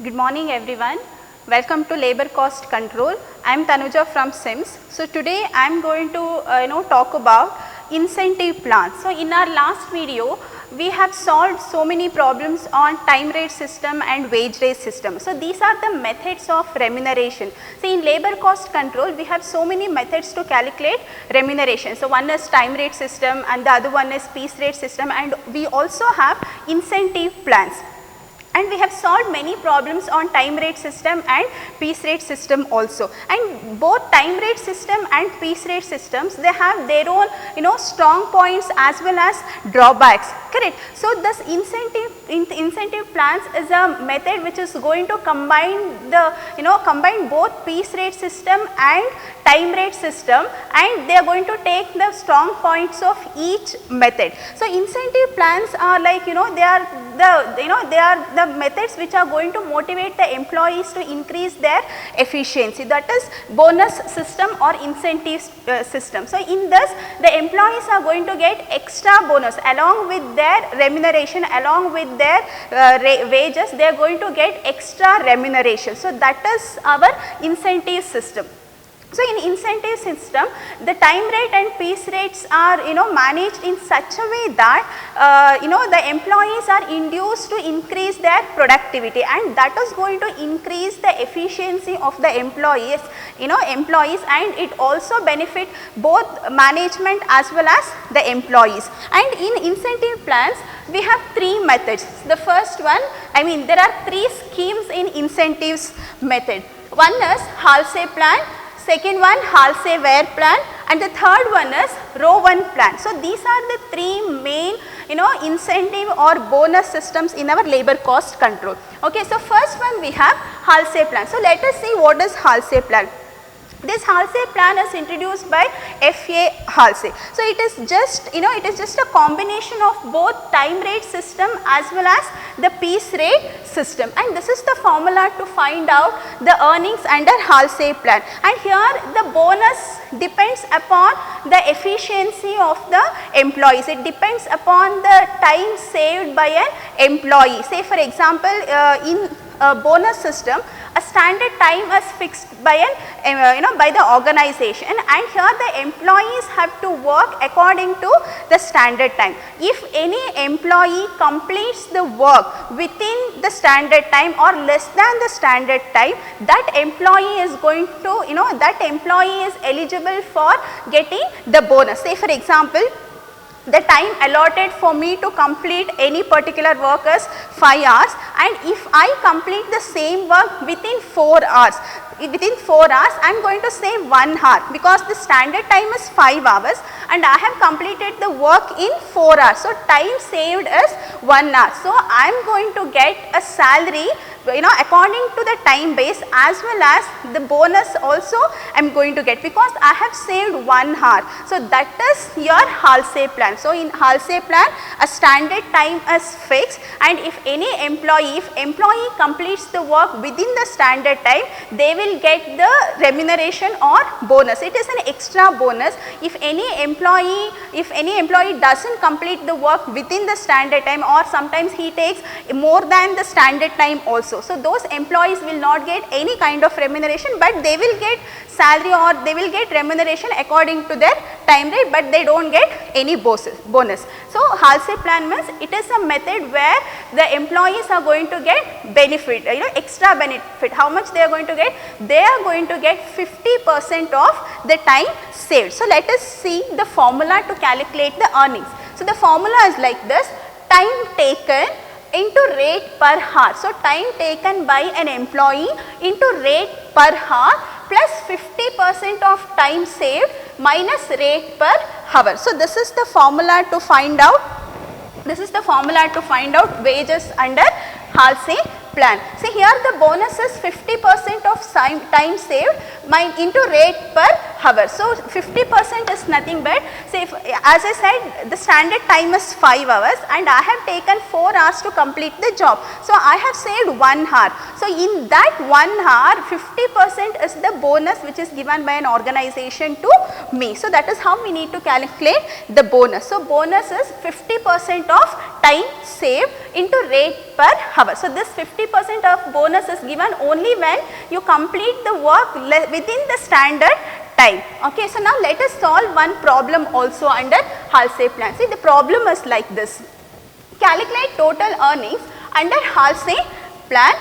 Good morning everyone. Welcome to Labor Cost Control. I am Tanuja from SIMS. So today I am going to talk about incentive plans. So in our last video we have solved so many problems on time rate system and wage rate system. So these are the methods of remuneration. So in labor cost control we have so many methods to calculate remuneration. So one is time rate system and the other one is piece rate system, and we also have incentive plans. And we have solved many problems on time rate system and piece rate system also. And both time rate system and piece rate systems, they have their own strong points as well as drawbacks, correct. So this incentive plans is a method which is going to combine the combine both piece rate system and time rate system, and they are going to take the strong points of each method. So incentive plans are like they are the methods which are going to motivate the employees to increase their efficiency, that is bonus system or incentive system. So in this the employees are going to get extra bonus along with their remuneration, along with their wages, they are going to get extra remuneration. So that is our incentive system. So in incentive system, the time rate and piece rates are managed in such a way that the employees are induced to increase their productivity, and that is going to increase the efficiency of the employees, and it also benefit both management as well as the employees. And in incentive plans we have three methods. The first one, there are three schemes in incentives method. One is Halsey plan, second one Halsey Ware plan, and the third one is row 1 plan. So these are the three main incentive or bonus systems in our labor cost control. Okay, so first one we have Halsey plan. So let us see what is Halsey plan. This Halsey plan is introduced by F.A. Halsey. So it is just a combination of both time rate system as well as the piece rate system, and this is the formula to find out the earnings under Halsey plan. And here the bonus depends upon the efficiency of the employees. It depends upon the time saved by an employee. Say for example, in a bonus system, a standard time is fixed by by the organization, and here the employees have to work according to the standard time. If any employee completes the work within the standard time or less than the standard time, that employee is going to that employee is eligible for getting the bonus. Say for example, the time allotted for me to complete any particular work is 5 hours, and if I complete the same work within 4 hours, I am going to save 1 hour, because the standard time is 5 hours and I have completed the work in 4 hours. So time saved is 1 hour. So I am going to get a salary according to the time base, as well as the bonus also I am going to get, because I have saved 1 hour. So that is your Halsey plan. So in Halsey plan, a standard time is fixed, and if any employee completes the work within the standard time, they will get the remuneration or bonus. It is an extra bonus. If any employee does not complete the work within the standard time, or sometimes he takes more than the standard time also, so those employees will not get any kind of remuneration, but they will get salary or they will get remuneration according to their time rate, but they do not get any bonus. So Halsey plan means it is a method where the employees are going to get benefit, extra benefit. How much they are going to get? They are going to get 50% of the time saved. So let us see the formula to calculate the earnings. So the formula is like this: time taken into rate per hour. So time taken by an employee into rate per hour plus 50% of time saved minus rate per hour. So this is the formula to find out. Wages under Halsey plan. See here the bonus is 50% of time saved into rate per hour. So 50% is nothing but, say if, as I said, the standard time is 5 hours and I have taken 4 hours to complete the job. So I have saved 1 hour. So in that 1 hour, 50% is the bonus which is given by an organization to me. So that is how we need to calculate the bonus. So bonus is 50% of time saved into rate per hour. So this 50% of bonus is given only when you complete the work within the standard time. Okay, so now let us solve one problem also under Halsey plan. See, the problem is like this. Calculate total earnings under Halsey plan.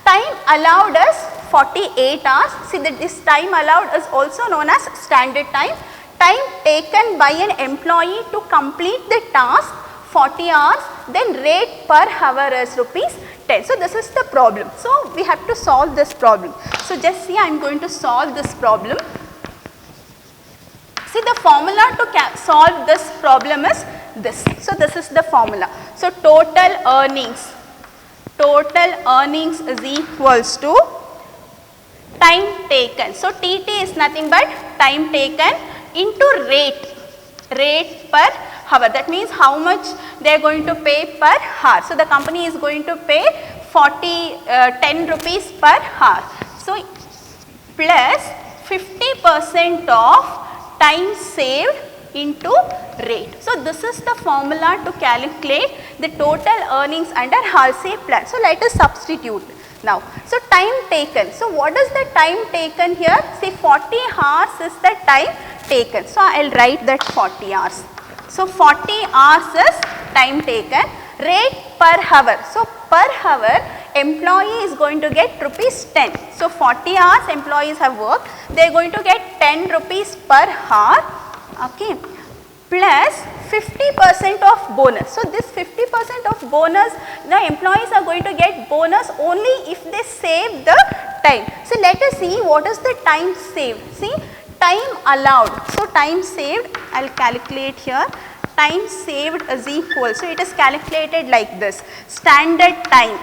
Time allowed is 48 hours. See that this time allowed is also known as standard time. Time taken by an employee to complete the task 40 hours, then rate per hour is rupees 10. So this is the problem. So we have to solve this problem. So just see, I am going to solve this problem. See, the formula to solve this problem is this. So this is the formula. So total earnings is equals to time taken. So TT is nothing but time taken into rate per hour. That means how much they are going to pay per hour. So the company is going to pay 10 rupees per hour. So plus 50% of time saved into rate. So this is the formula to calculate the total earnings under Halsey plan. So let us substitute now. So time taken. So what is the time taken here? See, 40 hours is the time taken. So I will write that 40 hours. So 40 hours is time taken. Rate per hour. So per hour employee is going to get rupees 10. So 40 hours employees have worked. They are going to get 10 rupees per hour. Okay. Plus 50% of bonus. So this 50% of bonus, the employees are going to get bonus only if they save the time. So let us see what is the time saved. See, time allowed. So time saved, I will calculate here. Time saved is equal. So it is calculated like this. Standard time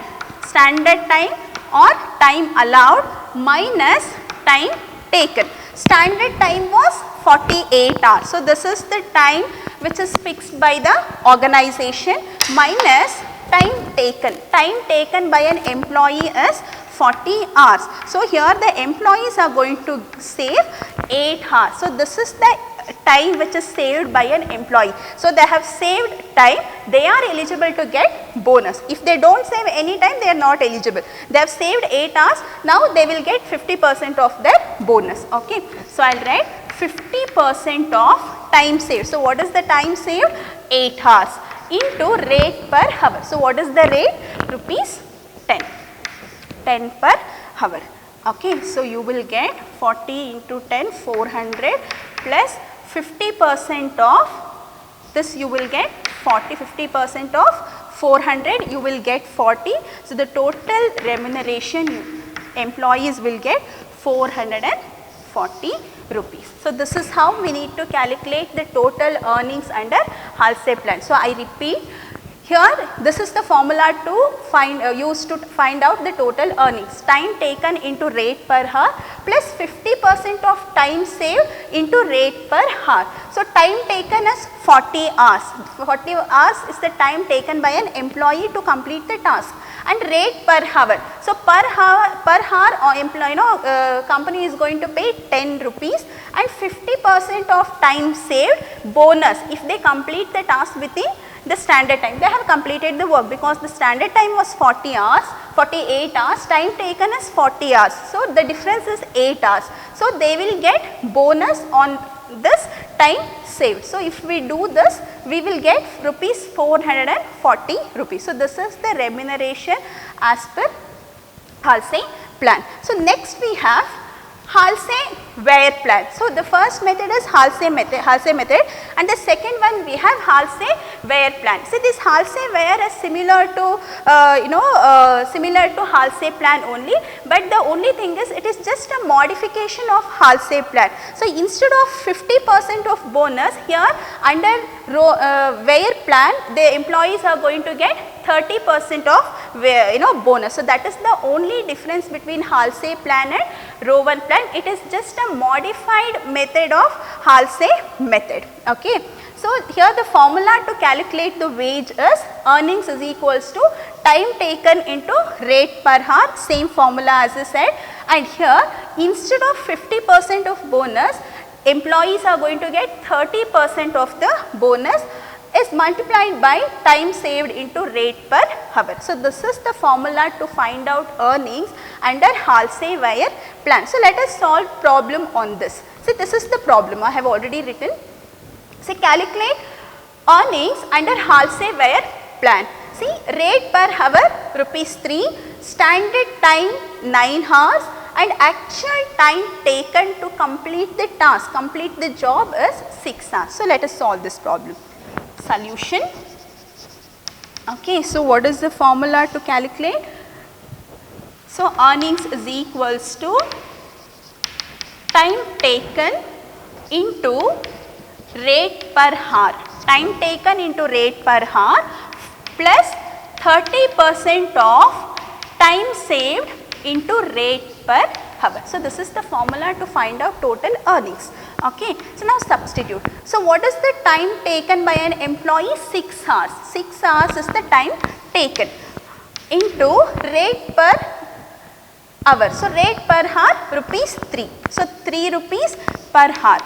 or time allowed minus time taken. Standard time was 48 hours. So this is the time which is fixed by the organization minus time taken. Time taken by an employee is 40 hours. So here the employees are going to save 8 hours. So this is the time which is saved by an employee. So they have saved time, they are eligible to get bonus. If they do not save any time, they are not eligible. They have saved 8 hours, now they will get 50% of their bonus. Okay. So I will write 50% of time saved. So what is the time saved? 8 hours into rate per hour. So what is the rate? Rupees 10. 10 per hour. Okay. So you will get 40 into 10, 400 plus 50% of this, you will get 40, 50% of 400 you will get 40. So the total remuneration employees will get 440 rupees. So this is how we need to calculate the total earnings under Halsey plan. So I repeat, here this is the formula to use to find out the total earnings. Time taken into rate per hour plus 50% of time saved into rate per hour. So time taken is 40 hours. 40 hours is the time taken by an employee to complete the task, and rate per hour. So per hour or employee, company is going to pay 10 rupees and 50% of time saved bonus if they complete the task within the standard time. They have completed the work because the standard time was 40 hours, 48 hours, time taken is 40 hours. So the difference is 8 hours. So they will get bonus on this time saved. So if we do this, we will get rupees 440 rupees. So this is the remuneration as per Halsey plan. So next we have Halsey Ware plan. So the first method is Halsey method, and the second one we have Halsey Ware plan. So this Halsey Ware is similar to Halsey plan only, but the only thing is it is just a modification of Halsey plan. So instead of 50% of bonus, here under Ware plan the employees are going to get 30% of bonus. So that is the only difference between Halsey plan and Rowan plan. It is just a modified method of Halsey method. Okay. So here the formula to calculate the wage is earnings is equals to time taken into rate per hour, same formula as I said, and here instead of 50% of bonus, employees are going to get 30% of the bonus is multiplied by time saved into rate per hour. So this is the formula to find out earnings under Halsey-Weyer plan. So let us solve problem on this. So this is the problem I have already written. So calculate earnings under Halsey-Weyer plan. See, rate per hour rupees 3, standard time 9 hours and actual time taken to complete the task, complete the job is 6 hours. So let us solve this problem. Solution. Okay, so what is the formula to calculate? So earnings is equals to time taken into rate per hour, time taken into rate per hour plus 30% of time saved into rate per hour. So this is the formula to find out total earnings. Okay. So now substitute. So what is the time taken by an employee? 6 hours. 6 hours is the time taken into rate per hour. So rate per hour rupees 3. So 3 rupees per hour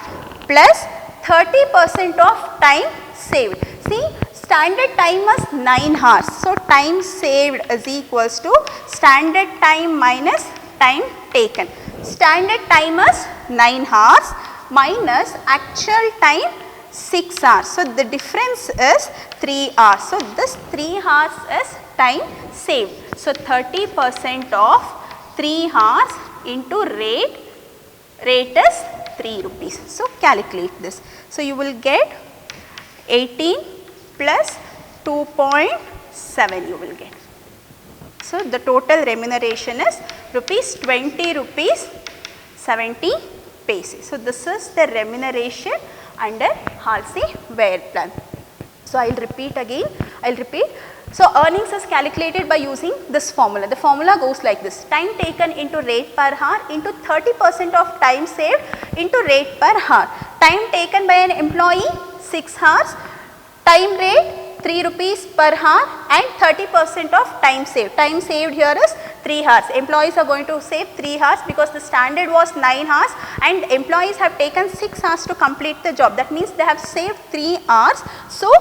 plus 30% of time saved. See, standard time was 9 hours. So time saved is equals to standard time minus time taken. Standard time is 9 hours minus actual time 6 hours. So the difference is 3 hours. So this 3 hours is time saved. So 30% of 3 hours into rate is 3 rupees. So calculate this. So you will get 18 plus 2.7 you will get. So the total remuneration is rupees 20 rupees 70 paise. So this is the remuneration under Halsey-Weyer plan. So I will repeat again, So earnings is calculated by using this formula. The formula goes like this: time taken into rate per hour into 30% of time saved into rate per hour. Time taken by an employee 6 hours, time rate 3 rupees per hour and 30% of time saved. Time saved here is 3 hours. Employees are going to save 3 hours because the standard was 9 hours and employees have taken 6 hours to complete the job. That means they have saved 3 hours. So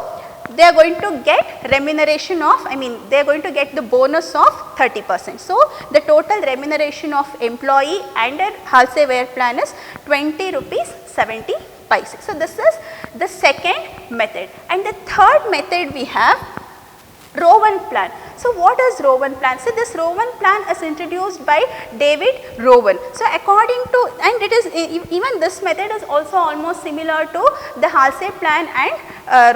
they are going to get remuneration of, they are going to get the bonus of 30%. So the total remuneration of employee under Halsey-Weyer plan is 20 rupees 70 paise. So this is the second method, and the third method we have Rowan plan. So what is Rowan plan? So this Rowan plan is introduced by David Rowan. So according to, and it is even this method is also almost similar to the Halsey plan and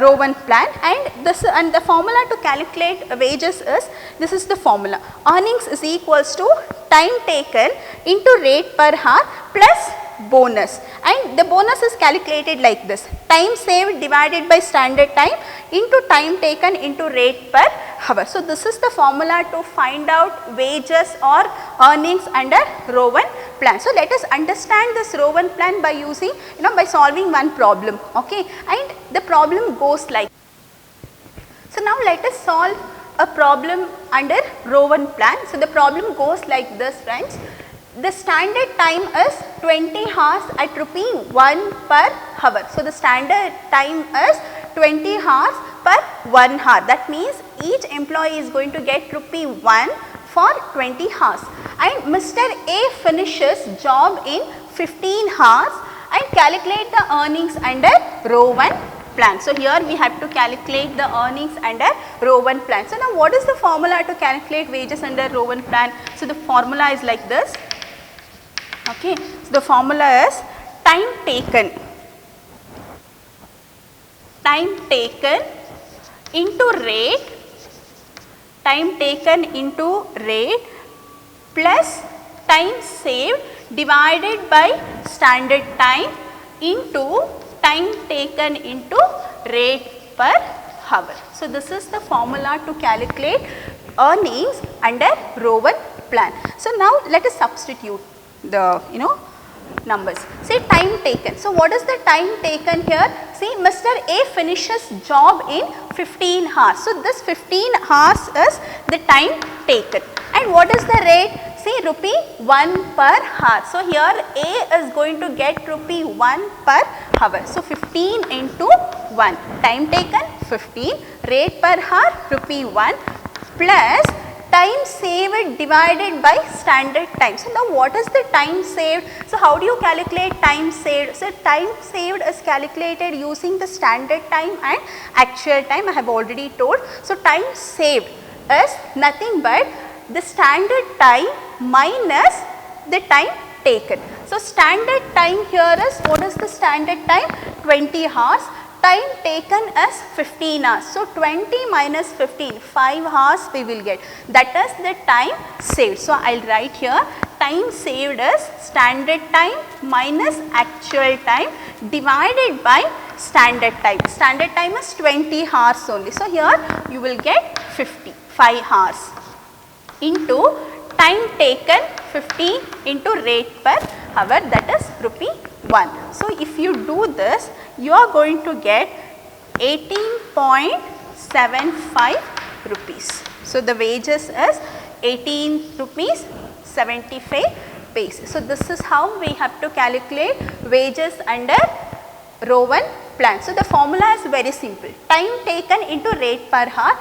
Rowan plan, and this and the formula to calculate wages is, this is the formula: earnings is equals to time taken into rate per hour plus bonus, and the bonus is calculated like this: time saved divided by standard time into time taken into rate per hour. So this is the formula to find out wages or earnings under Rowan plan. So let us understand this Rowan plan by using, by solving one problem. Okay, and the problem goes like. So now let us solve a problem under Rowan plan. So the problem goes like this, friends. The standard time is 20 hours at rupee 1 per hour. So the standard time is 20 hours per 1 hour. That means each employee is going to get rupee 1 for 20 hours. And Mr. A finishes job in 15 hours and calculate the earnings under Rowan plan. So here we have to calculate the earnings under Rowan plan. So now what is the formula to calculate wages under Rowan plan? So the formula is like this. Okay, so the formula is time taken into rate, plus time saved divided by standard time into time taken into rate per hour. So this is the formula to calculate earnings under Rowan plan. So now let us substitute the numbers. Say time taken. So what is the time taken here? See, Mr. A finishes job in 15 hours. So this 15 hours is the time taken. And what is the rate? See, rupee 1 per hour. So here A is going to get rupee 1 per hour. So 15 into 1. Time taken 15, rate per hour rupee 1 plus time saved divided by standard time. So now what is the time saved? So how do you calculate time saved? So time saved is calculated using the standard time and actual time, I have already told. So time saved is nothing but the standard time minus the time taken. So standard time here is, what is the standard time? 20 hours. Time taken is 15 hours. So 20 minus 15, 5 hours we will get. That is the time saved. So I will write here, time saved is standard time minus actual time divided by standard time. Standard time is 20 hours only. So here you will get 5 hours into time taken 15 into rate per hour, that is rupee 1. So if you do this, you are going to get 18.75 rupees. So the wages is 18 rupees 75 paise. So this is how we have to calculate wages under Rowan plan. So the formula is very simple. Time taken into rate per hour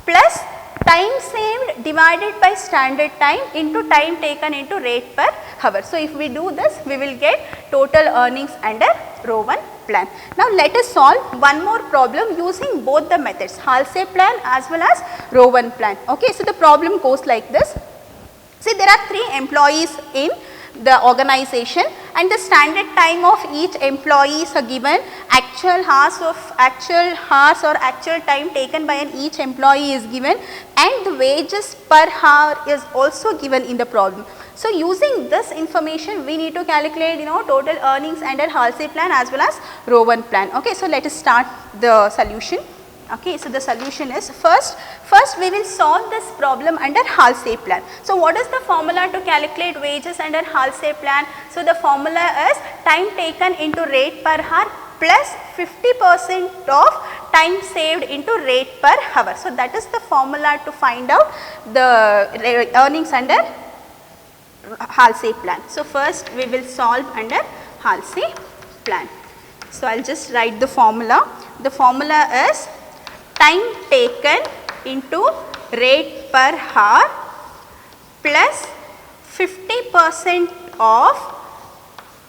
plus time saved divided by standard time into time taken into rate per hour. So if we do this, we will get total earnings under Rowan plan. Now let us solve one more problem using both the methods, Halsey plan as well as Rowan plan. Okay, so the problem goes like this. See, there are 3 employees in the organization and the standard time of each employee is given, actual hours or actual time taken by each employee is given, and the wages per hour is also given in the problem. So using this information we need to calculate total earnings under Halsey plan as well as Rowan plan. Okay, so let us start the solution. Okay, so the solution is first we will solve this problem under Halsey plan. So what is the formula to calculate wages under Halsey plan? So the formula is time taken into rate per hour plus 50% of time saved into rate per hour. So that is the formula to find out the earnings under Halsey plan. So first we will solve under Halsey plan. So I will just write the formula. The formula is time taken into rate per hour plus 50% of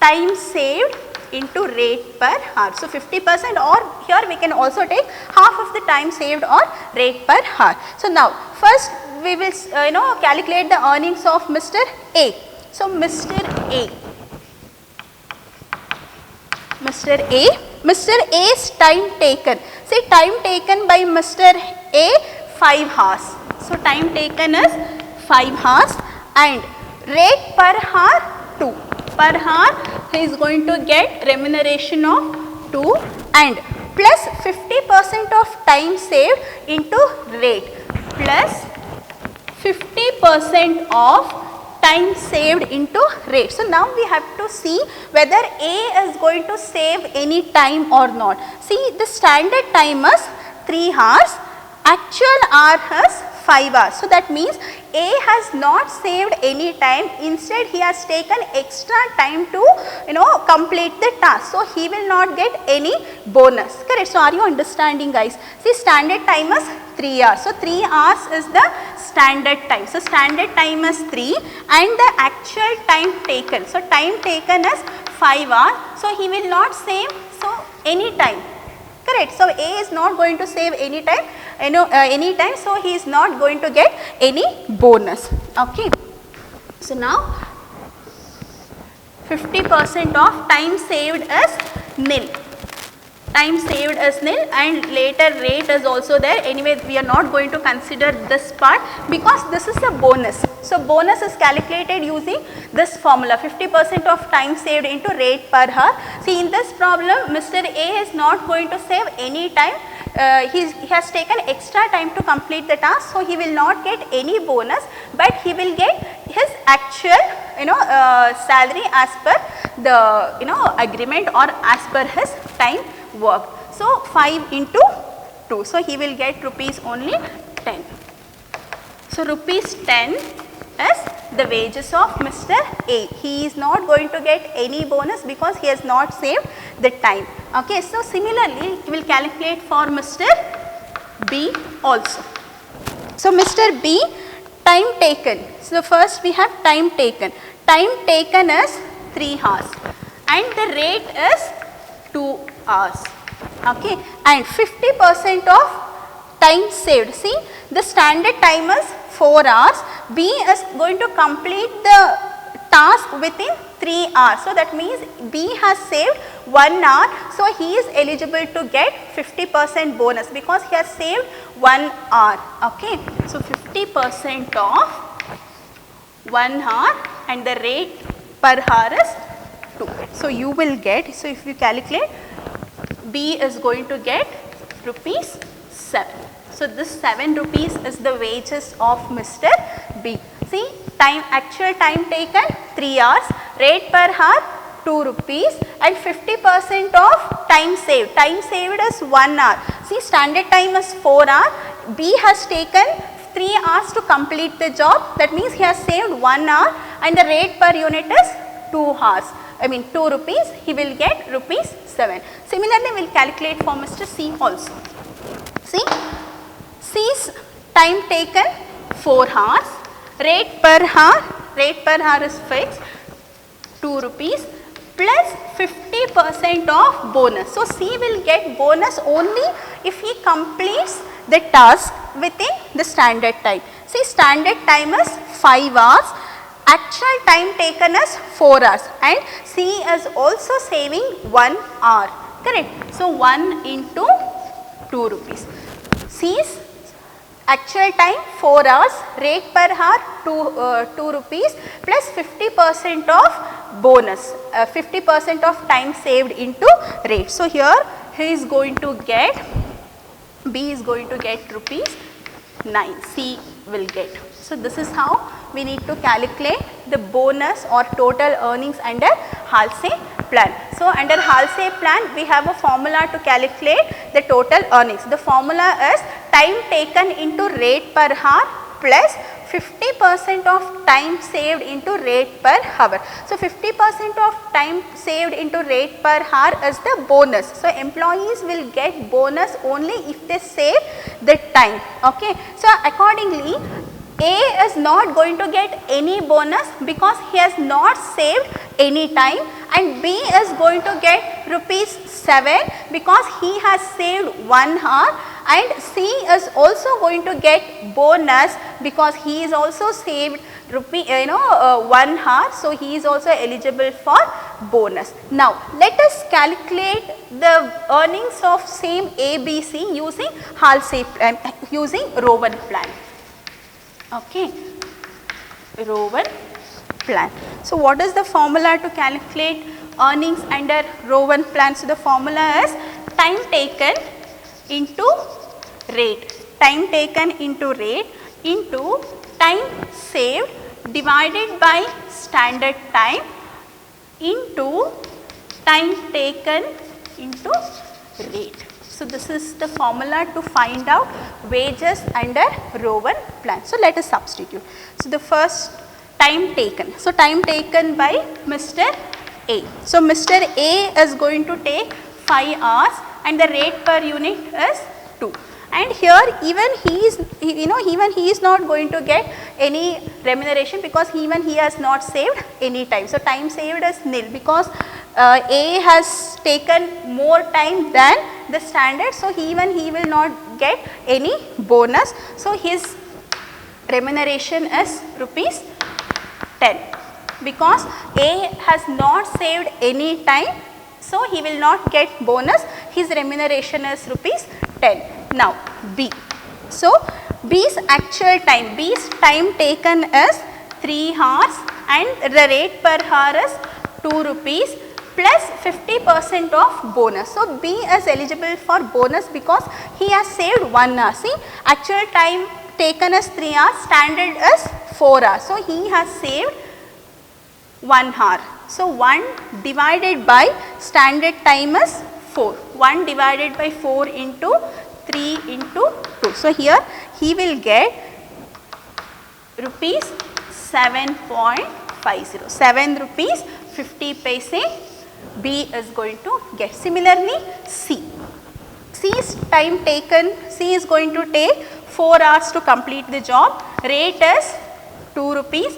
time saved into rate per hour. So 50%, or here we can also take half of the time saved or rate per hour. So now first we will calculate the earnings of Mr. A. So Mr. A's time taken. See, time taken by Mr. A 5 hours. So time taken is 5 hours and rate per hour 2. Per hour he is going to get remuneration of 2 and plus 50% of time saved into rate plus 50% of time saved into rate. So now we have to see whether A is going to save any time or not. See, the standard time is 3 hours, actual hour is 5 hours. So that means A has not saved any time, instead he has taken extra time to complete the task. So he will not get any bonus, correct? So are you understanding, guys? See, standard time is 3 hours. So 3 hours is the standard time. So standard time is 3 and the actual time taken. So time taken is 5 hours. So he will not save any time. Correct. So A is not going to save any time, so he is not going to get any bonus. Okay. So now 50% of time saved is nil. Time saved is nil and later rate is also there. Anyway, we are not going to consider this part because this is a bonus. So bonus is calculated using this formula, 50% of time saved into rate per hour. See, in this problem Mr. A is not going to save any time. he has taken extra time to complete the task, so he will not get any bonus, but he will get his actual salary as per the agreement or as per his time worked. So 5 into 2, so he will get rupees only 10. So rupees 10 is the wages of Mr. A. He is not going to get any bonus because he has not saved the time. Okay, so similarly we will calculate for Mr. B also. So Mr. B, time taken. So first we have time taken. Time taken is 3 hours and the rate is 2 hours. Okay, and 50% of time saved. See, the standard time is 4 hours. B is going to complete the task within 3 hours. So that means B has saved 1 hour. So he is eligible to get 50% bonus because he has saved 1 hour. Okay, so 50% of 1 hour and the rate per hour is 2. So you will get, so if you calculate, B is going to get rupees 7. So this 7 rupees is the wages of Mr. B. See, time, actual time taken 3 hours, rate per hour 2 rupees and 50% of time saved. Time saved is 1 hour. See, standard time is 4 hours. B has taken 3 hours to complete the job. That means he has saved 1 hour and the rate per unit is 2 hours. 2 rupees, he will get rupees 7. Similarly, we will calculate for Mr. C also. See, C's time taken 4 hours, rate per hour is fixed 2 rupees plus 50% of bonus. So C will get bonus only if he completes the task within the standard time. See, standard time is 5 hours. Actual time taken is 4 hours and C is also saving 1 hour, correct. So 1 into 2 rupees. C's actual time 4 hours, rate per hour 2 rupees plus 50% of bonus, 50% of time saved into rate. So here he is going to get, B is going to get rupees 9, C will get. So this is how we need to calculate the bonus or total earnings under Halsey plan. So under Halsey plan we have a formula to calculate the total earnings. The formula is time taken into rate per hour plus 50% of time saved into rate per hour. So 50% of time saved into rate per hour is the bonus. So employees will get bonus only if they save the time. Okay. So accordingly, A is not going to get any bonus because he has not saved any time, and B is going to get rupees 7 because he has saved 1 hour, and C is also going to get bonus because he is also saved 1 hour, so he is also eligible for bonus. Now let us calculate the earnings of same ABC using Halsey using Rowan plan. Okay, Rowan plan. So what is the formula to calculate earnings under Rowan plan? So the formula is time taken into rate, time taken into rate into time saved divided by standard time into time taken into rate. So this is the formula to find out wages under Rowan plan. So let us substitute. So the first time taken. So time taken by Mr. A. So Mr. A is going to take 5 hours and the rate per unit is 2. And here even he is not going to get any remuneration because even he has not saved any time. So time saved is nil because A has taken more time than the standard, so he will not get any bonus. So his remuneration is rupees 10 because A has not saved any time, so he will not get bonus. His remuneration is rupees 10. Now B. So B's actual time, B's time taken is 3 hours and the rate per hour is 2 rupees plus 50% of bonus. So, B is eligible for bonus because he has saved 1 hour. See, actual time taken is 3 hours, standard is 4 hours. So, he has saved 1 hour. So, 1 divided by standard time is 4. 1 divided by 4 into 3 into 2. So, here he will get rupees 7.50. 7 rupees 50 paise B is going to get. Similarly, C. C's time taken, C is going to take 4 hours to complete the job. Rate is 2 rupees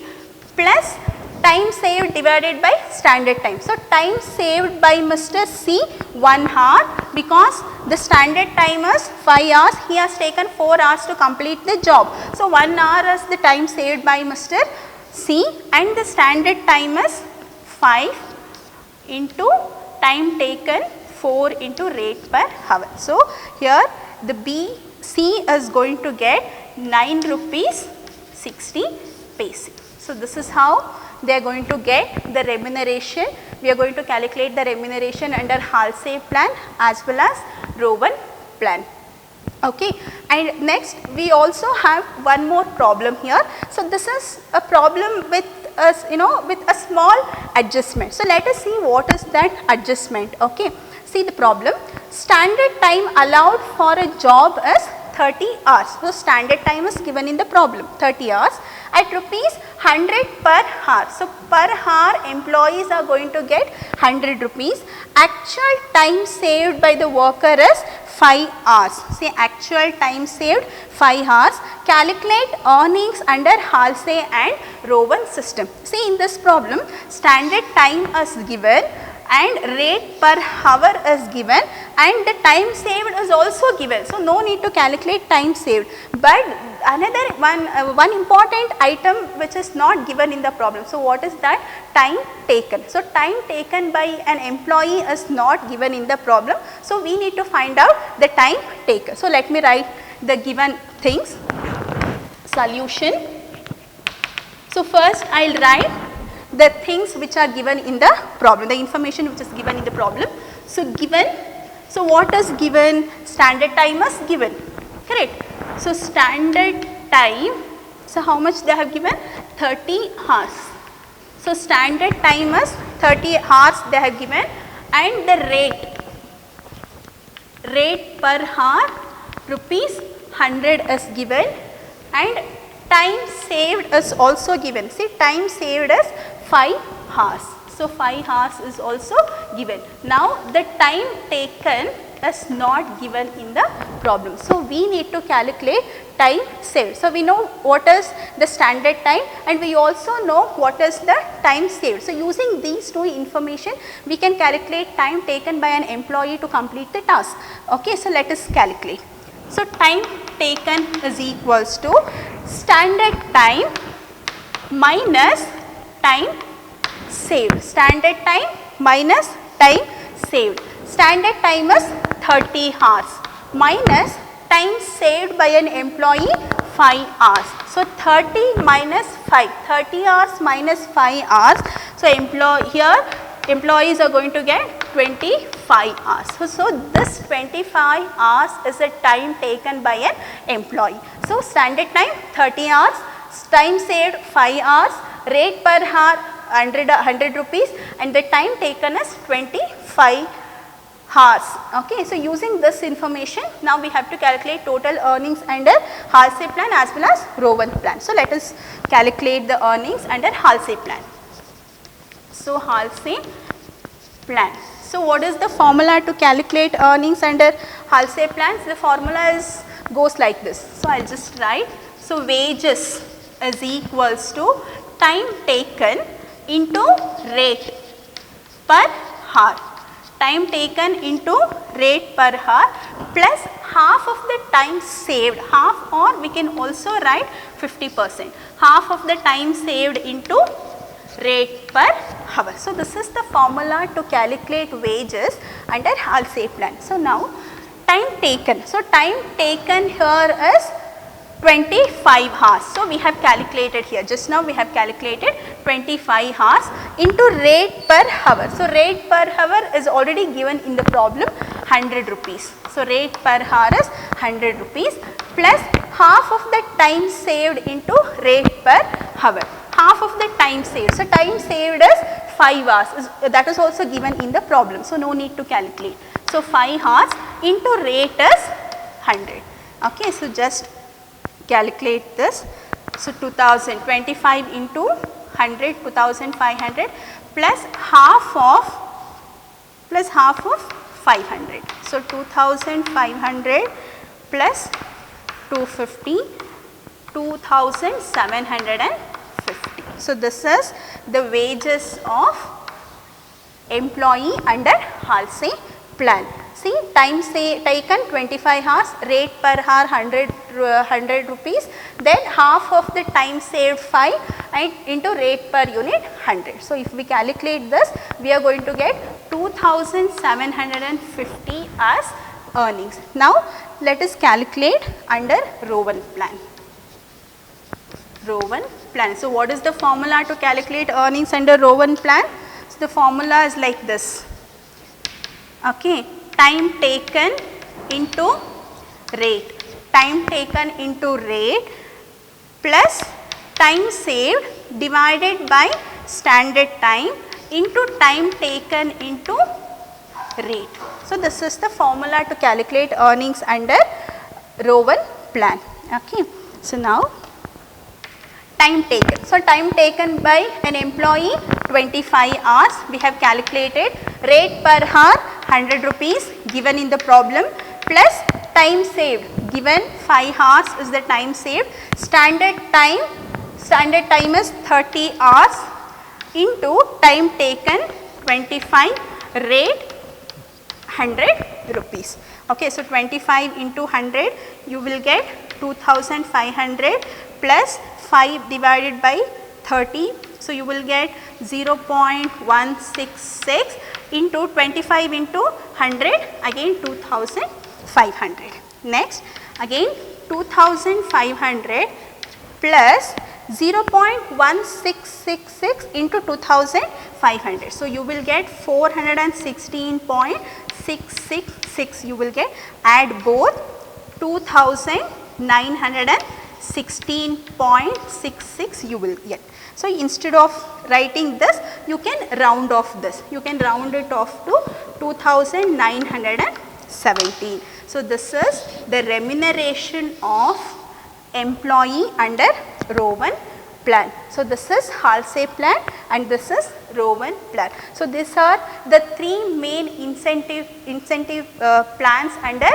plus time saved divided by standard time. So, time saved by Mr. C 1 hour because the standard time is 5 hours, he has taken 4 hours to complete the job. So, 1 hour is the time saved by Mr. C and the standard time is 5 into time taken 4 into rate per hour. So, here the C is going to get 9 rupees 60 paise. So, this is how they are going to get the remuneration. We are going to calculate the remuneration under Halsey plan as well as Rowan plan. Okay. And next we also have one more problem here. So, this is a problem with us, with a small adjustment. So, let us see what is that adjustment. Okay. See the problem. Standard time allowed for a job is 30 hours. So, standard time is given in the problem 30 hours at rupees 100 per hour. So, per hour employees are going to get 100 rupees. Actual time saved by the worker is 5 hours. Say actual time saved 5 hours. Calculate earnings under Halsey and Rowan system. See in this problem standard time is given and rate per hour is given and the time saved is also given. So, no need to calculate time saved, but another one important item which is not given in the problem. So, what is that? Time taken. So, time taken by an employee is not given in the problem. So, we need to find out the time taken. So, let me write the given things. Solution. So, first I will write the things which are given in the problem, the information which is given in the problem. So, given, so what is given? Standard time is given, correct. So, standard time, so how much they have given? 30 hours. So, standard time is 30 hours they have given and the rate per hour rupees 100 is given and time saved is also given. See time saved is 5 hours. So, 5 hours is also given. Now, the time taken is not given in the problem. So, we need to calculate time saved. So, we know what is the standard time and we also know what is the time saved. So, using these two information we can calculate time taken by an employee to complete the task. Okay, so, let us calculate. So, time taken is equals to standard time minus time saved. Standard time minus time saved. Standard time is 30 hours minus time saved by an employee 5 hours. So, 30 minus 5, 30 hours minus 5 hours. So, employees are going to get 25 hours. So, this 25 hours is the time taken by an employee. So, standard time 30 hours, time saved 5 hours, rate per hour 100 rupees and the time taken is 25 hours. Okay. So, using this information now we have to calculate total earnings under Halsey plan as well as Rowan plan. So, let us calculate the earnings under Halsey plan. So, Halsey plan. So, what is the formula to calculate earnings under Halsey plans? The formula goes like this. So, I will just write. So, wages is equals to time taken into rate per hour. Time taken into rate per hour plus half of the time saved, half, or we can also write 50%, half of the time saved into rate per hour. So, this is the formula to calculate wages under Halsey plan. So, now time taken. So, time taken here is 25 hours. So, we have calculated here, just now we have calculated 25 hours into rate per hour. So, rate per hour is already given in the problem 100 rupees. So, rate per hour is 100 rupees plus half of the time saved into rate per hour. Half of the time saved. So, time saved is 5 hours, that is also given in the problem. So, no need to calculate. So, 5 hours into rate is 100. Okay, so just calculate this. So, 2025 into 100, 2500 plus half of 500. So, 2500 plus 250, 2750. So, this is the wages of employee under Halsey plan. See, time taken 25 hours, rate per hour 100 rupees, then half of the time saved 5 and into rate per unit 100. So, if we calculate this, we are going to get 2750 as earnings. Now, let us calculate under Rowan plan. Rowan plan. So, what is the formula to calculate earnings under Rowan plan? So, the formula is like this. Okay. Time taken into rate, time taken into rate plus time saved divided by standard time into time taken into rate. So, this is the formula to calculate earnings under Rowan plan. Okay. So, now time taken. So, time taken by an employee 25 hours, we have calculated rate per hour 100 rupees given in the problem plus time saved, given 5 hours is the time saved, standard time is 30 hours into time taken 25, rate 100 rupees. Okay, so, 25 into 100 you will get 2500 plus 5 divided by 30. So, you will get 0.166 into 25 into 100, again 2500. Next, again 2500 plus 0.1666 into 2500. So, you will get 416.666 you will get, add both 2916.66 you will get. So, instead of writing this, you can round off this, you can round it off to 2917. So, this is the remuneration of employee under Rowan plan. So, this is Halsey plan and this is Rowan plan. So, these are the 3 main incentive plans under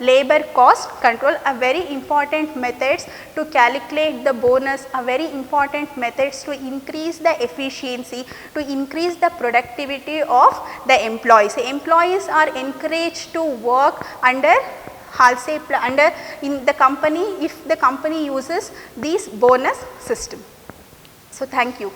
labor cost control, are very important methods to calculate the bonus, are very important methods to increase the efficiency, to increase the productivity of the employees. The employees are encouraged to work under Halsey under in the company if the company uses these bonus system. So, thank you.